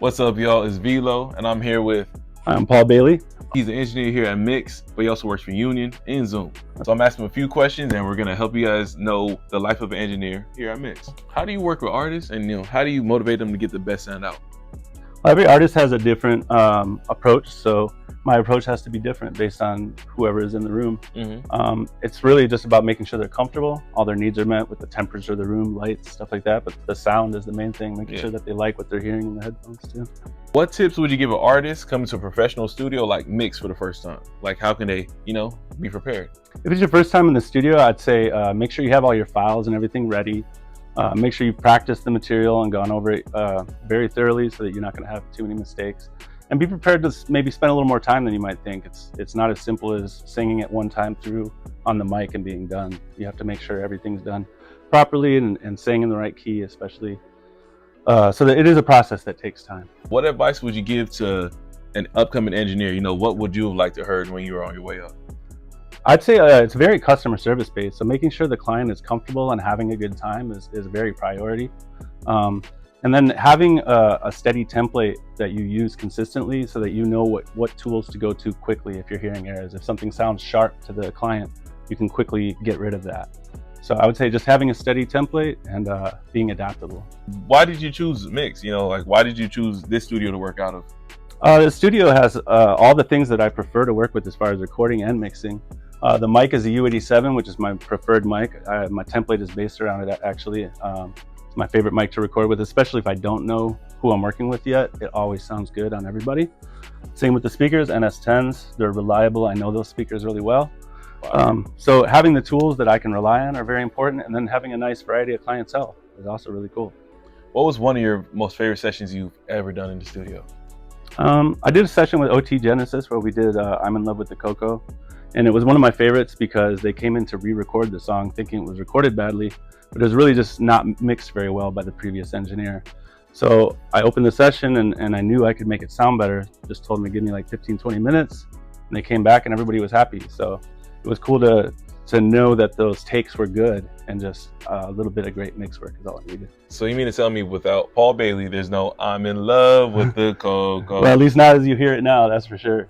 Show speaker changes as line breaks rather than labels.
What's up, y'all? It's Velo, and I'm here with...
I'm Paul Bailey.
He's an engineer here at Mix, but he also works for Union and Zoom. So I'm asking him a few questions, and we're gonna help you guys know the life of an engineer here at Mix. How do you work with artists, and how do you motivate them to get the best sound out?
Well, every artist has a different approach, so my approach has to be different based on whoever is in the room. It's really just about making sure they're comfortable, all their needs are met with the temperature of the room, lights, stuff like that, but the sound is the main thing, making sure that they like what they're hearing in the headphones too.
What tips would you give an artist coming to a professional studio like Mix for the first time? Like, how can they, be prepared?
If it's your first time in the studio, I'd say make sure you have all your files and everything ready. Make sure you've practiced the material and gone over it very thoroughly so that you're not going to have too many mistakes. And be prepared to maybe spend a little more time than you might think. It's not as simple as singing it one time through on the mic and being done. You have to make sure everything's done properly and saying in the right key, especially. So that it is a process that takes time.
What advice would you give to an upcoming engineer? What would you have liked to heard when you were on your way up?
I'd say it's very customer service based. So making sure the client is comfortable and having a good time is a very priority. And then having a steady template that you use consistently so that you know what tools to go to quickly if you're hearing errors. If something sounds sharp to the client, you can quickly get rid of that. So I would say just having a steady template and being adaptable. Why
did you choose Mix? Why did you choose this studio to work out of?
The studio has all the things that I prefer to work with as far as recording and mixing. The mic is a U87, which is my preferred mic. My template is based around it, actually. It's my favorite mic to record with, especially if I don't know who I'm working with yet. It always sounds good on everybody. Same with the speakers, NS10s. They're reliable. I know those speakers really well. Wow. So having the tools that I can rely on are very important, and then having a nice variety of clientele is also really cool.
What was one of your most favorite sessions you've ever done in the studio?
I did a session with OT Genesis where we did I'm in Love with the Coco. And it was one of my favorites because they came in to re-record the song thinking it was recorded badly, but it was really just not mixed very well by the previous engineer. So I opened the session and I knew I could make it sound better. Just told them to give me like 15-20 minutes, and they came back and everybody was happy. So it was cool to know that those takes were good, and just a little bit of great mix work is all I needed.
So you mean to tell me without Paul Bailey, there's no I'm in love with the Coco?
Well, at least not as you hear it now, that's for sure.